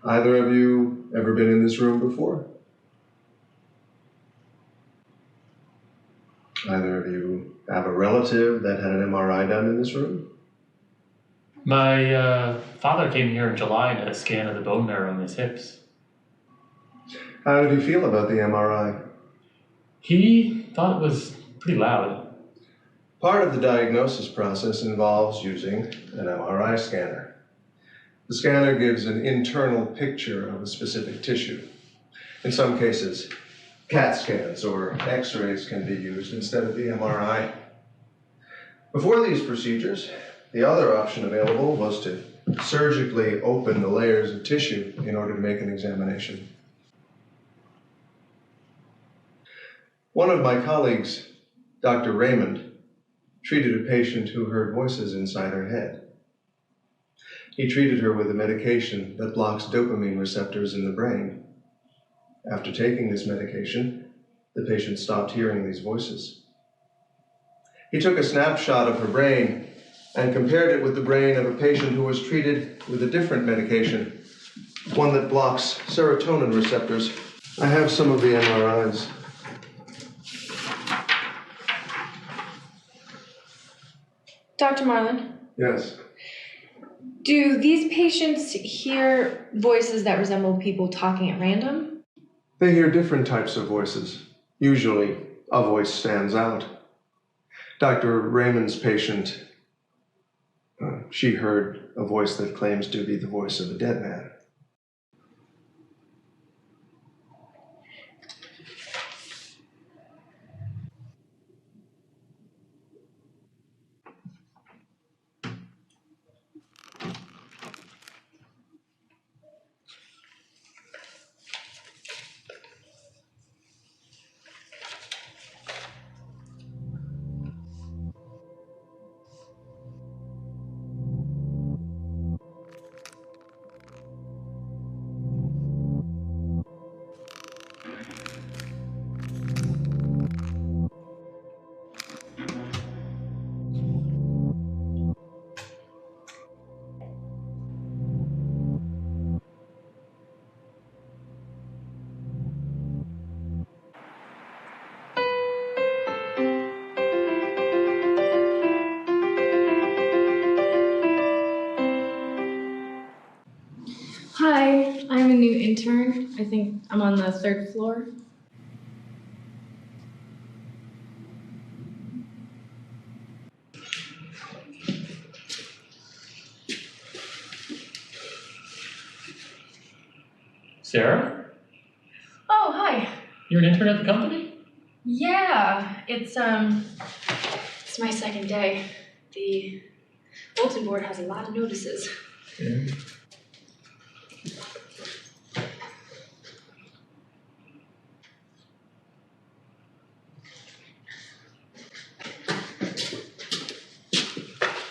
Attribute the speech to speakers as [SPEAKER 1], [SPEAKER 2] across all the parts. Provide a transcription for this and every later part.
[SPEAKER 1] Either of you ever been in this room before? Either of you have a relative that had an MRI done in this room?
[SPEAKER 2] My father came here in July and had a scan of the bone marrow in his hips.
[SPEAKER 1] How did he feel about the MRI?
[SPEAKER 2] He thought it was pretty loud.
[SPEAKER 1] Part of the diagnosis process involves using an MRI scanner. The scanner gives an internal picture of a specific tissue. In some cases, CAT scans or X-rays can be used instead of the MRI. Before these procedures, the other option available was to surgically open the layers of tissue in order to make an examination. One of my colleagues, Dr. Raymond, treated a patient who heard voices inside her head. He treated her with a medication that blocks dopamine receptors in the brain. After taking this medication, the patient stopped hearing these voices. He took a snapshot of her brain and compared it with the brain of a patient who was treated with a different medication, one that blocks serotonin receptors. I have some of the MRIs.
[SPEAKER 3] Dr. Marlin?
[SPEAKER 1] Yes.
[SPEAKER 3] Do these patients hear voices that resemble people talking at random?
[SPEAKER 1] They hear different types of voices. Usually, a voice stands out. Dr. Raymond's patient, she heard a voice that claims to be the voice of a dead man.
[SPEAKER 4] Hi, I'm a new intern. I think I'm on the 3rd floor.
[SPEAKER 2] Sarah?
[SPEAKER 4] Oh, hi.
[SPEAKER 2] You're an intern at the company?
[SPEAKER 4] Yeah, it's my 2nd day. The bulletin board has a lot of notices.
[SPEAKER 2] Yeah.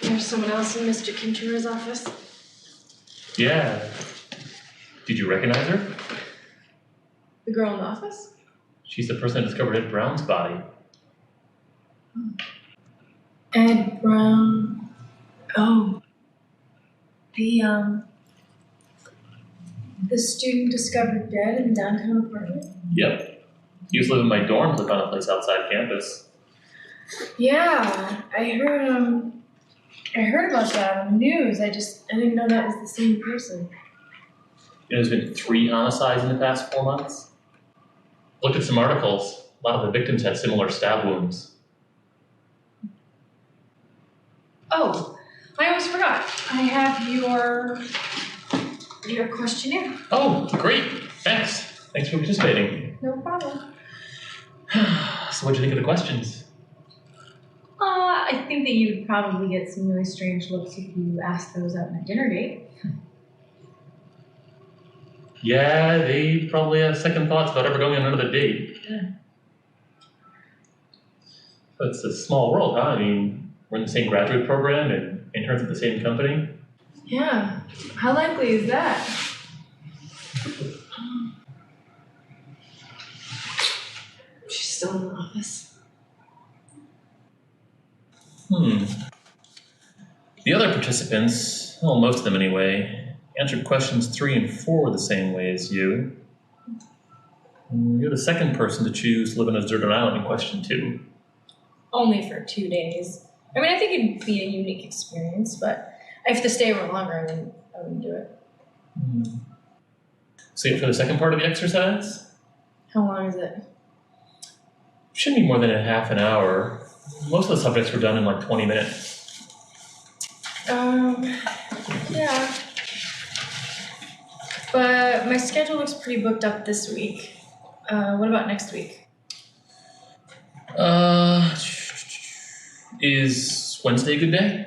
[SPEAKER 4] There's someone else in Mr. Kincher's office.
[SPEAKER 2] Yeah. Did you recognize her?
[SPEAKER 4] The girl in the office?
[SPEAKER 2] She's the person that discovered Ed Brown's body.
[SPEAKER 4] Ed Brown. Oh. The student discovered dead in the downtown apartment?
[SPEAKER 2] Yep. He used to live in my dorm, lived on a place outside campus.
[SPEAKER 4] Yeah, I heard about that on the news. I didn't know that was the same person.
[SPEAKER 2] There's been 3 homicides in the past 4 months. Looked at some articles. A lot of the victims had similar stab wounds.
[SPEAKER 4] Oh, I almost forgot. I have your questionnaire.
[SPEAKER 2] Oh, great. Thanks. Thanks for participating.
[SPEAKER 4] No problem.
[SPEAKER 2] So what'd you think of the questions?
[SPEAKER 4] I think that you would probably get some really strange looks if you asked those out on a dinner date.
[SPEAKER 2] Yeah, they probably have second thoughts about ever going on another date.
[SPEAKER 4] Yeah.
[SPEAKER 2] But it's a small world, huh? I mean, we're in the same graduate program and interns at the same company.
[SPEAKER 4] Yeah. How likely is that? She's still in the office.
[SPEAKER 2] The other participants, well, most of them anyway, answered questions 3 and 4 the same way as you. You're the second person to choose to live on a deserted island in question 2.
[SPEAKER 4] Only for 2 days. I mean, I think it'd be a unique experience, but if I have to stay over longer, then I wouldn't do it.
[SPEAKER 2] So for the second part of the exercise?
[SPEAKER 4] How long is it?
[SPEAKER 2] Shouldn't be more than a half an hour. Most of the subjects were done in like 20 minutes.
[SPEAKER 4] Yeah. But my schedule looks pretty booked up this week. What about next week?
[SPEAKER 2] Is Wednesday a good day?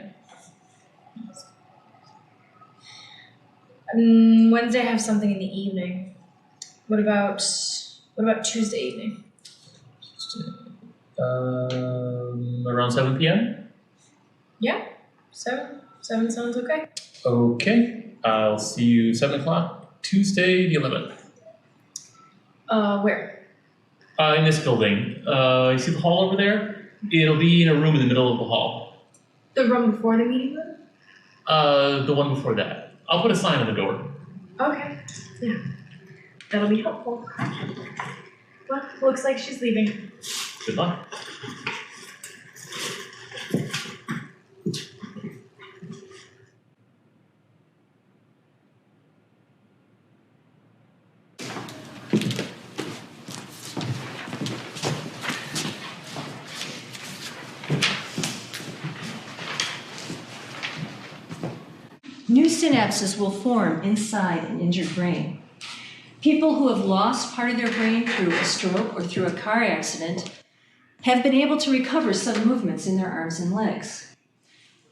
[SPEAKER 4] Wednesday I have something in the evening. What about Tuesday evening?
[SPEAKER 2] Around 7 p.m.?
[SPEAKER 4] Yeah, 7 sounds okay.
[SPEAKER 2] Okay, I'll see you 7 o'clock, Tuesday the 11th.
[SPEAKER 4] Where?
[SPEAKER 2] In this building. You see the hall over there? It'll be in a room in the middle of the hall.
[SPEAKER 4] The room before the meeting room?
[SPEAKER 2] The one before that. I'll put a sign on the door.
[SPEAKER 4] Okay, yeah. That'll be helpful. Well, looks like she's leaving.
[SPEAKER 2] Good luck.
[SPEAKER 5] New synapses will form inside an injured brain. People who have lost part of their brain through a stroke or through a car accident have been able to recover some movements in their arms and legs.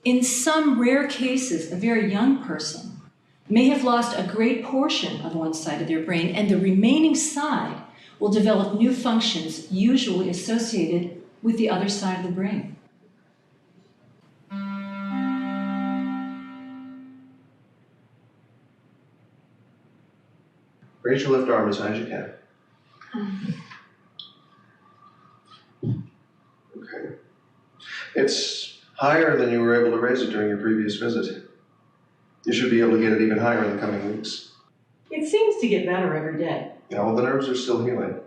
[SPEAKER 5] In some rare cases, a very young person may have lost a great portion of one side of their brain, and the remaining side will develop new functions usually associated with the other side of the brain.
[SPEAKER 1] Raise your left arm as high as you can. Okay. It's higher than you were able to raise it during your previous visit. You should be able to get it even higher in the coming weeks.
[SPEAKER 5] It seems to get better every day.
[SPEAKER 1] Yeah, well, the nerves are still healing.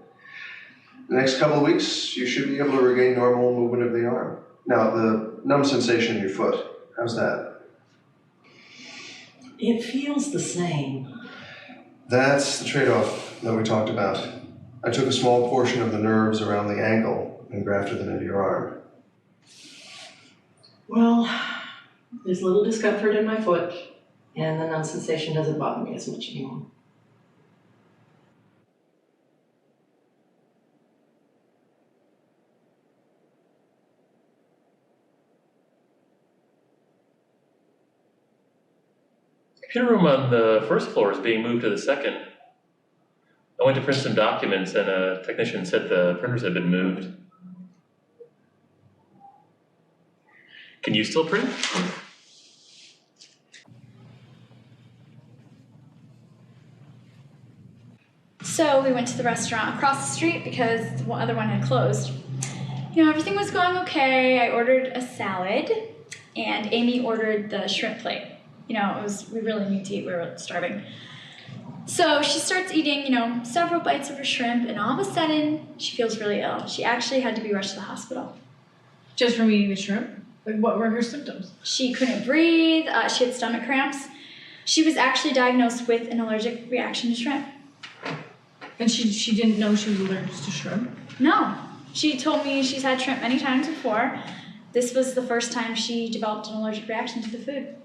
[SPEAKER 1] The next couple of weeks, you should be able to regain normal movement of the arm. Now, the numb sensation in your foot, how's that?
[SPEAKER 5] It feels the same.
[SPEAKER 1] That's the trade-off that we talked about. I took a small portion of the nerves around the ankle and grafted them into your arm.
[SPEAKER 5] Well, there's little discomfort in my foot, and the numb sensation doesn't bother me as much anymore.
[SPEAKER 2] Computer room on the first floor is being moved to the second. I went to print some documents and a technician said the printers had been moved. Can you still print?
[SPEAKER 6] So we went to the restaurant across the street because the other one had closed. You know, everything was going okay. I ordered a salad and Amy ordered the shrimp plate. You know, we really need to eat, we were starving. So she starts eating, several bites of her shrimp, and all of a sudden, she feels really ill. She actually had to be rushed to the hospital.
[SPEAKER 4] Just from eating the shrimp? Like, what were her symptoms?
[SPEAKER 6] She couldn't breathe, she had stomach cramps. She was actually diagnosed with an allergic reaction to shrimp.
[SPEAKER 4] And she didn't know she was allergic to shrimp?
[SPEAKER 6] No. She told me she's had shrimp many times before. This was the first time she developed an allergic reaction to the food.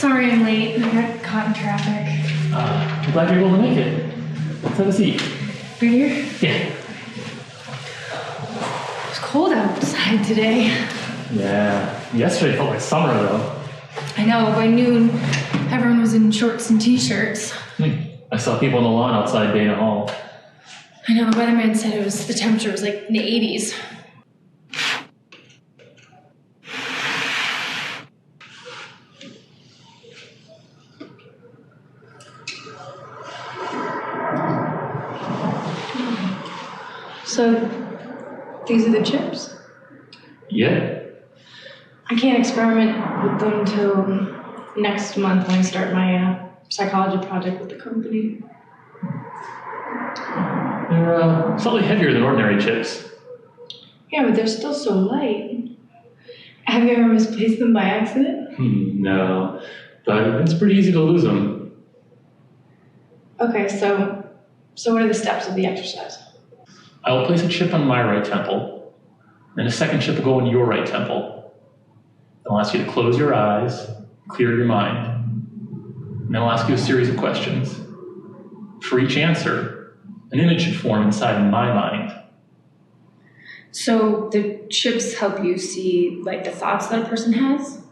[SPEAKER 4] Sorry I'm late. I got caught in traffic.
[SPEAKER 2] I'm glad you're able to make it. Let's have a seat.
[SPEAKER 4] Right here?
[SPEAKER 2] Yeah.
[SPEAKER 4] It's cold outside today.
[SPEAKER 2] Yeah. Yesterday felt like summer, though.
[SPEAKER 4] I know, by noon, everyone was in shorts and t-shirts.
[SPEAKER 2] I saw people on the lawn outside Dana Hall.
[SPEAKER 4] I know, the weatherman said the temperature was like in the 80s.
[SPEAKER 3] So, these are the chips?
[SPEAKER 2] Yeah.
[SPEAKER 3] I can't experiment with them until next month when I start my psychology project with the company.
[SPEAKER 2] They're slightly heavier than ordinary chips.
[SPEAKER 3] Yeah, but they're still so light. Have you ever misplaced them by accident?
[SPEAKER 2] No, but it's pretty easy to lose them.
[SPEAKER 3] Okay, so what are the steps of the exercise?
[SPEAKER 2] I will place a chip on my right temple, and a second chip will go on your right temple. I'll ask you to close your eyes, clear your mind, and then I'll ask you a series of questions. For each answer, an image should form inside my mind.
[SPEAKER 3] So the chips help you see like the thoughts that a person has?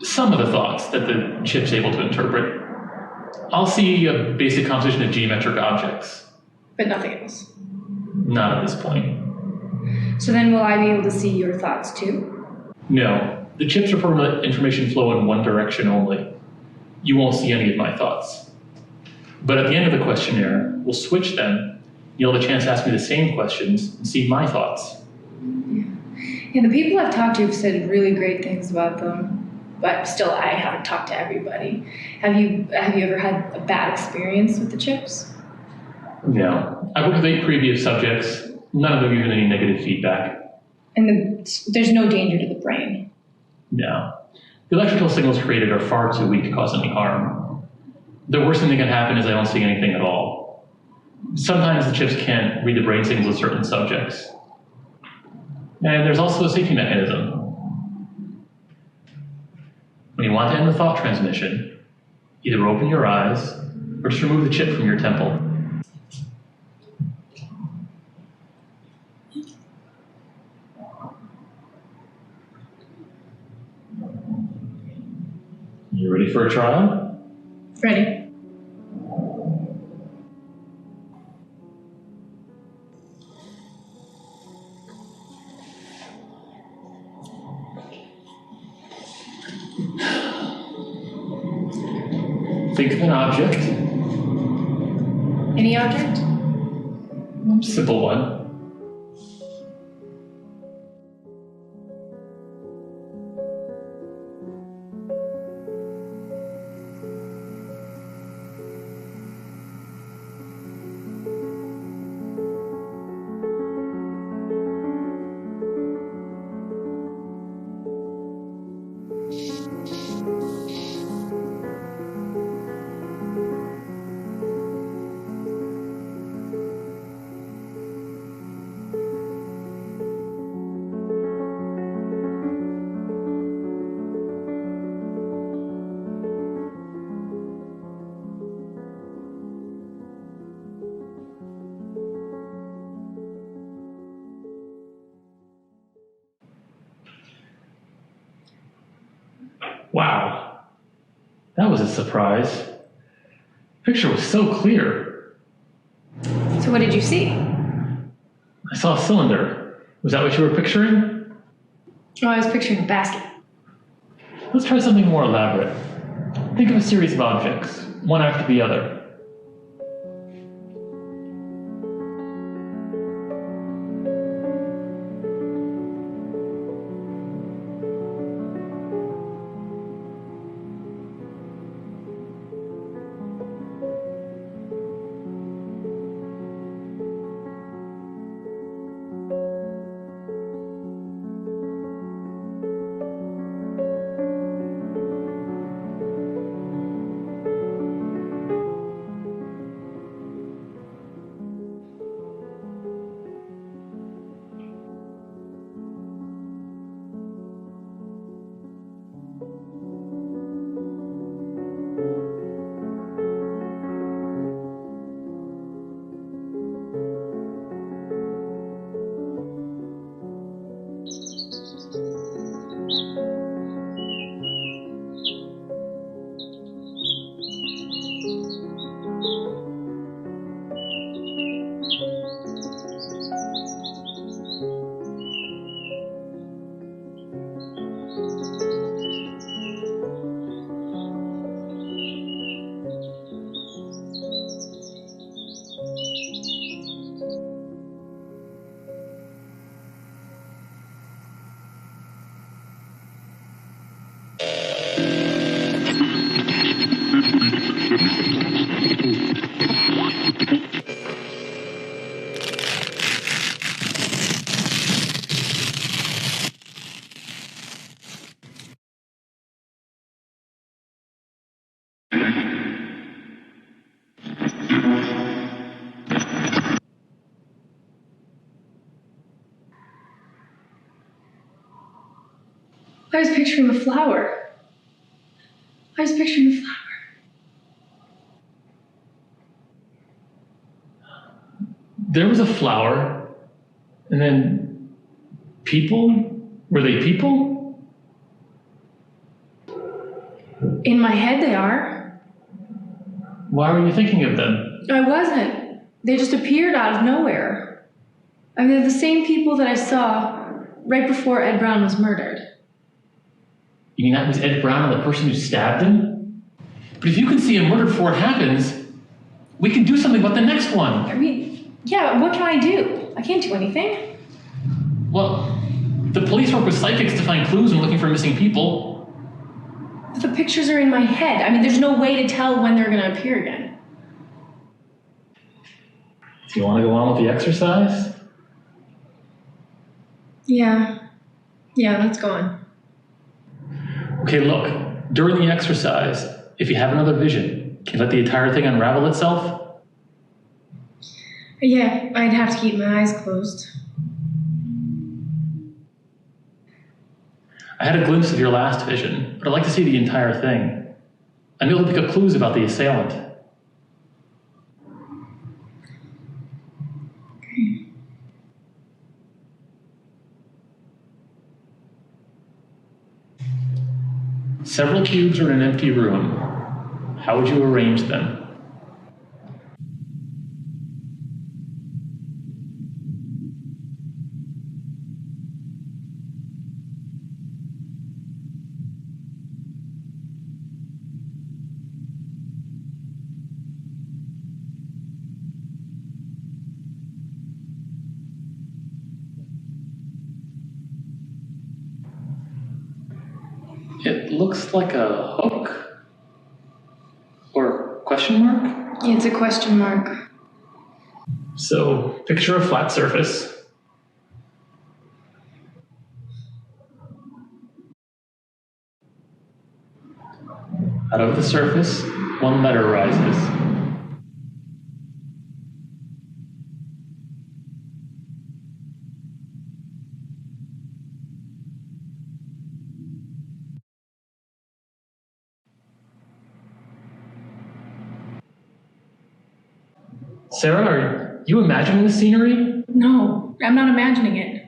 [SPEAKER 2] Some of the thoughts that the chip's able to interpret. I'll see a basic composition of geometric objects.
[SPEAKER 3] But nothing else.
[SPEAKER 2] Not at this point.
[SPEAKER 3] So then will I be able to see your thoughts too?
[SPEAKER 2] No, the chips are for information flow in one direction only. You won't see any of my thoughts. But at the end of the questionnaire, we'll switch them. You'll have a chance to ask me the same questions and see my thoughts.
[SPEAKER 3] Yeah, the people I've talked to have said really great things about them, but still I haven't talked to everybody. Have you ever had a bad experience with the chips?
[SPEAKER 2] No. I've worked with 8 previous subjects. None of them given any negative feedback.
[SPEAKER 3] And there's no danger to the brain?
[SPEAKER 2] No. The electrical signals created are far too weak to cause any harm. The worst thing that can happen is I don't see anything at all. Sometimes the chips can't read the brain signals of certain subjects. And there's also a safety mechanism. When you want to end the thought transmission, either open your eyes or just remove the chip from your temple. You ready for a trial?
[SPEAKER 3] Ready.
[SPEAKER 2] Think of an object.
[SPEAKER 3] Any object?
[SPEAKER 2] Simple one. Wow, that was a surprise. The picture was so clear.
[SPEAKER 3] So what did you see?
[SPEAKER 2] I saw a cylinder. Was that what you were picturing?
[SPEAKER 3] Oh, I was picturing a basket.
[SPEAKER 2] Let's try something more elaborate. Think of a series of objects, one after the other.
[SPEAKER 3] I was picturing a flower. I was picturing a flower.
[SPEAKER 2] There was a flower, and then people? Were they people?
[SPEAKER 3] In my head, they are.
[SPEAKER 2] Why were you thinking of them?
[SPEAKER 3] I wasn't. They just appeared out of nowhere. I mean, they're the same people that I saw right before Ed Brown was murdered.
[SPEAKER 2] You mean that was Ed Brown and the person who stabbed him? But if you can see a murder before it happens, we can do something about the next one.
[SPEAKER 3] I mean, yeah, what can I do? I can't do anything.
[SPEAKER 2] Well, the police work with psychics to find clues when looking for missing people.
[SPEAKER 3] But the pictures are in my head. I mean, there's no way to tell when they're going to appear again.
[SPEAKER 2] Do you want to go on with the exercise?
[SPEAKER 3] Yeah, let's go on.
[SPEAKER 2] Okay, look, during the exercise, if you have another vision, can you let the entire thing unravel itself?
[SPEAKER 3] Yeah, I'd have to keep my eyes closed.
[SPEAKER 2] I had a glimpse of your last vision, but I'd like to see the entire thing. I'm able to pick up clues about the assailant. Several cubes are in an empty room. How would you arrange them? It looks like a hook? Or question mark?
[SPEAKER 3] Yeah, it's a question mark.
[SPEAKER 2] So, picture a flat surface. Out of the surface, one letter rises. Sarah, are you imagining the scenery?
[SPEAKER 3] No, I'm not imagining it.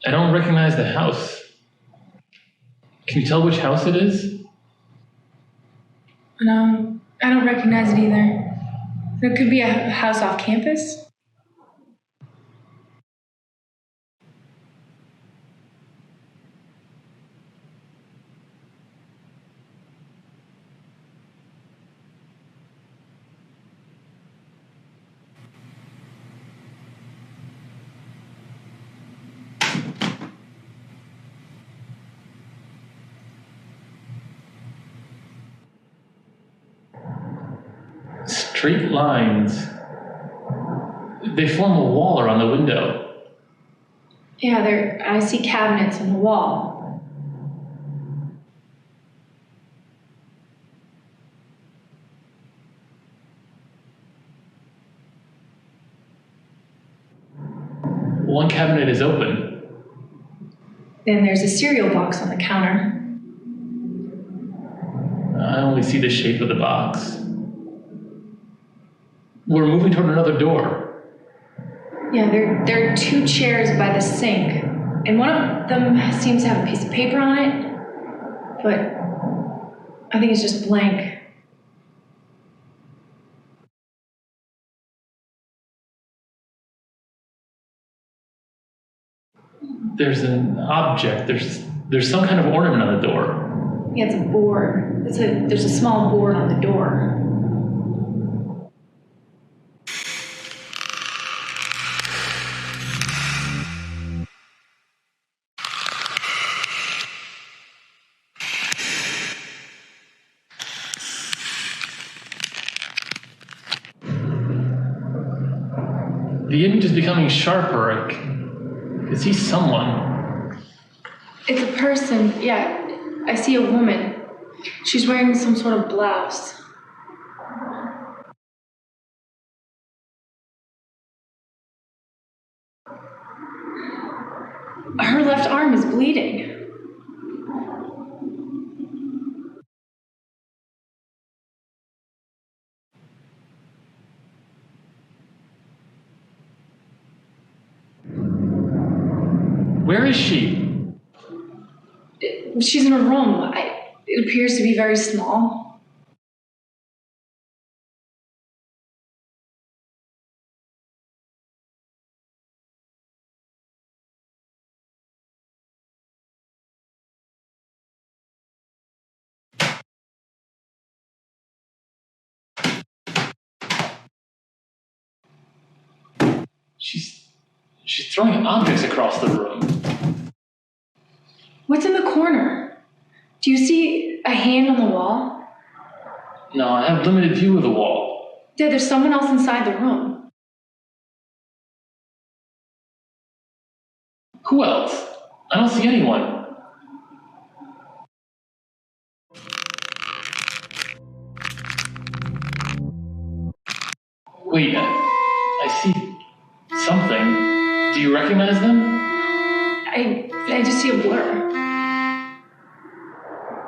[SPEAKER 2] I don't recognize the house. Can you tell which house it is?
[SPEAKER 3] No, I don't recognize it either. It could be a house off campus.
[SPEAKER 2] Straight lines. They form a wall around the window.
[SPEAKER 3] Yeah, I see cabinets on the wall.
[SPEAKER 2] One cabinet is open.
[SPEAKER 3] Then there's a cereal box on the counter.
[SPEAKER 2] I only see the shape of the box. We're moving toward another door.
[SPEAKER 3] Yeah, there are two chairs by the sink, and one of them seems to have a piece of paper on it, but I think it's just blank.
[SPEAKER 2] There's an object. There's some kind of ornament on the door.
[SPEAKER 3] Yeah, it's a board. There's a small board on the door.
[SPEAKER 2] the image is becoming sharper. I can see someone.
[SPEAKER 3] It's a person, yeah. I see a woman. She's wearing some sort of blouse. Her left arm is bleeding.
[SPEAKER 2] Where is she?
[SPEAKER 3] She's in a room. It appears to be very small.
[SPEAKER 2] She's throwing objects across the room.
[SPEAKER 3] What's in the corner? Do you see a hand on the wall?
[SPEAKER 2] No, I have limited view of the wall.
[SPEAKER 3] Yeah, there's someone else inside the room.
[SPEAKER 2] Who else? I don't see anyone. Wait, I see something. Do you recognize them?
[SPEAKER 3] I just see a blur.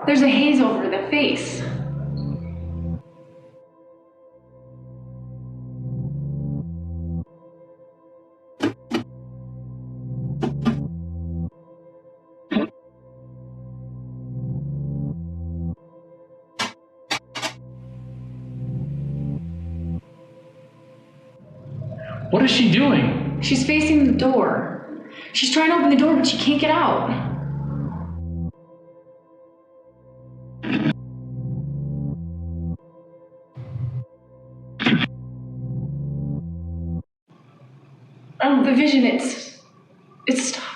[SPEAKER 3] There's a haze over the face.
[SPEAKER 2] What is she doing?
[SPEAKER 3] She's facing the door. She's trying to open the door, but she can't get out. The vision, it's stopped.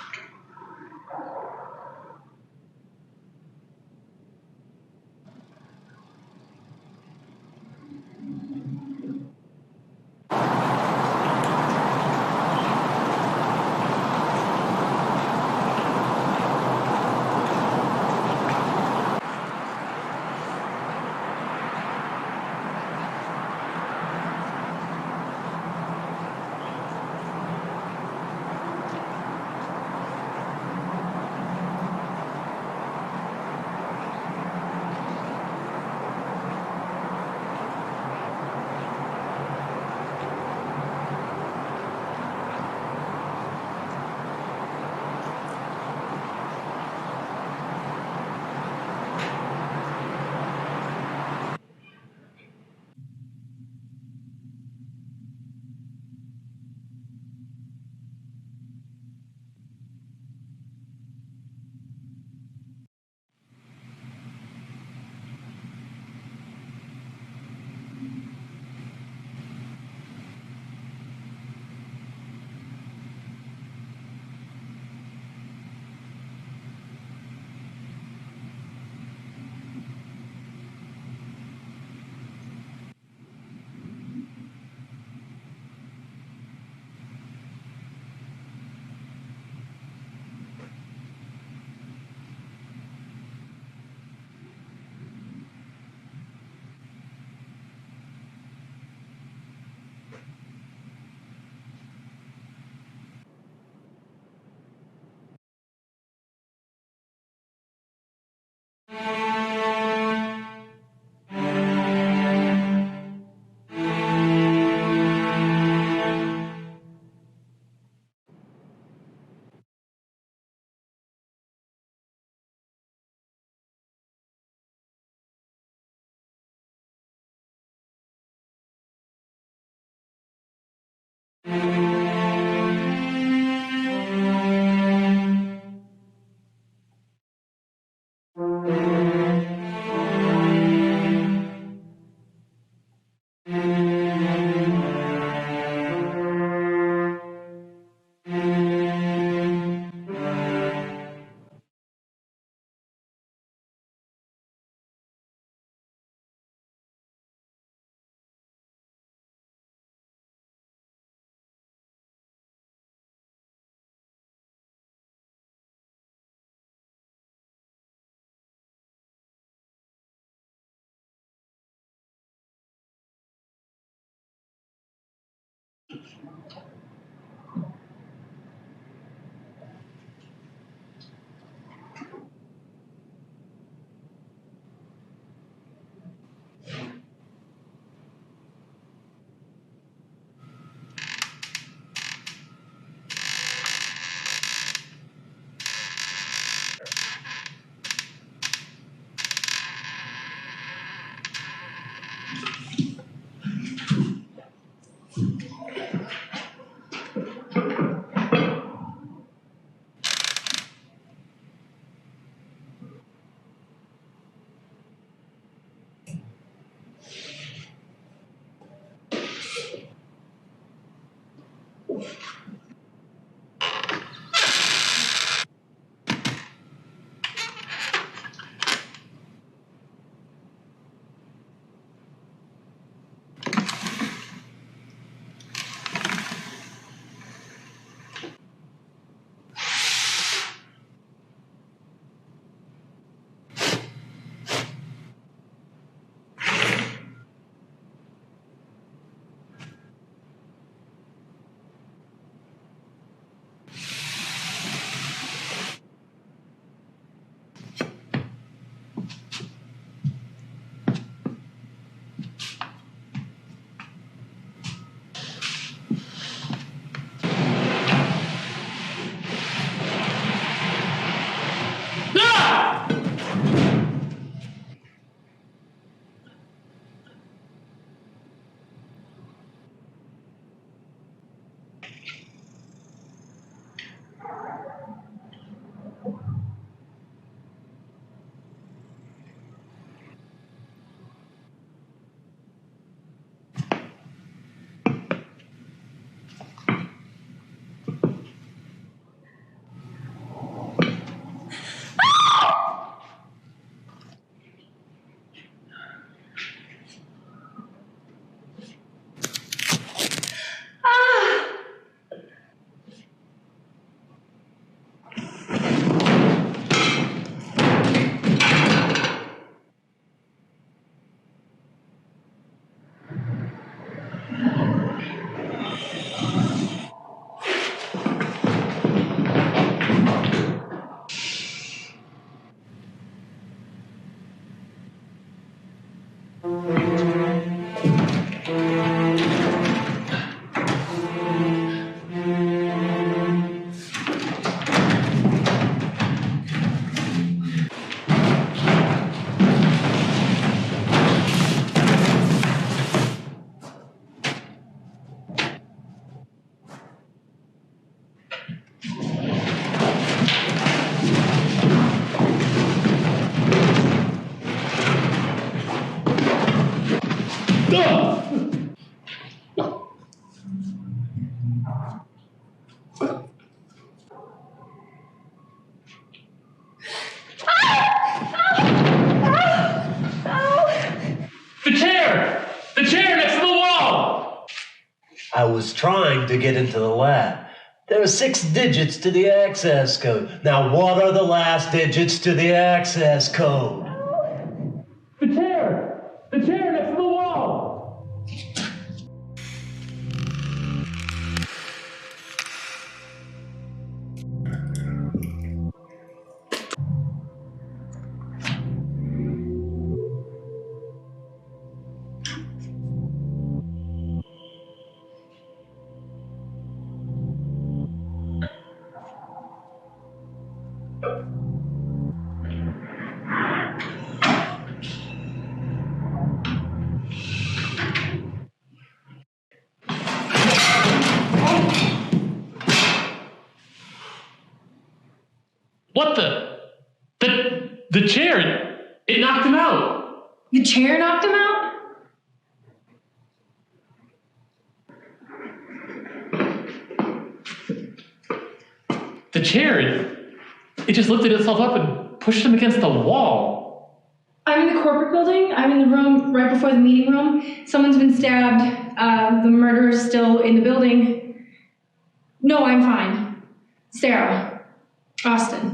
[SPEAKER 7] I was trying to get into the lab. There are 6 digits to the access code. Now, what are the last digits to the access code?
[SPEAKER 2] The chair! The chair next to the wall! What the chair, it knocked him out.
[SPEAKER 3] The chair knocked him out?
[SPEAKER 2] The chair, it just lifted itself up and pushed him against the wall.
[SPEAKER 3] I'm in the corporate building. I'm in the room right before the meeting room. Someone's been stabbed. The murderer's still in the building. No, I'm fine. Sarah. Austin.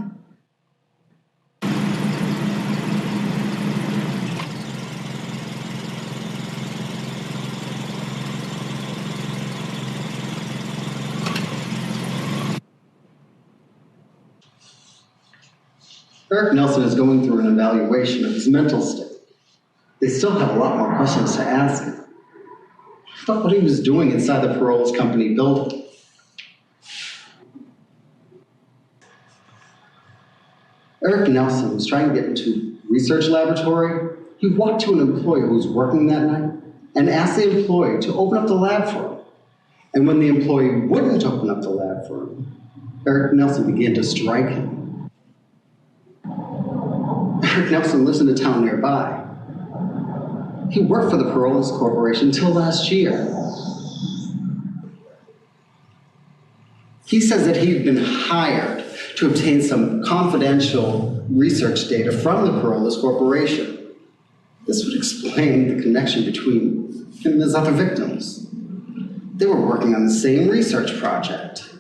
[SPEAKER 8] Eric Nelson is going through an evaluation of his mental state. They still have a lot more questions to ask him. About what he was doing inside the Paroles Company building. Eric Nelson was trying to get into a research laboratory. He walked to an employee who was working that night and asked the employee to open up the lab for him. And when the employee wouldn't open up the lab for him, Eric Nelson began to strike him. Eric Nelson lives in a town nearby. He worked for the Paroles Corporation until last year. He says that he'd been hired to obtain some confidential research data from the Paroles Corporation. This would explain the connection between him and his other victims. They were working on the same research project.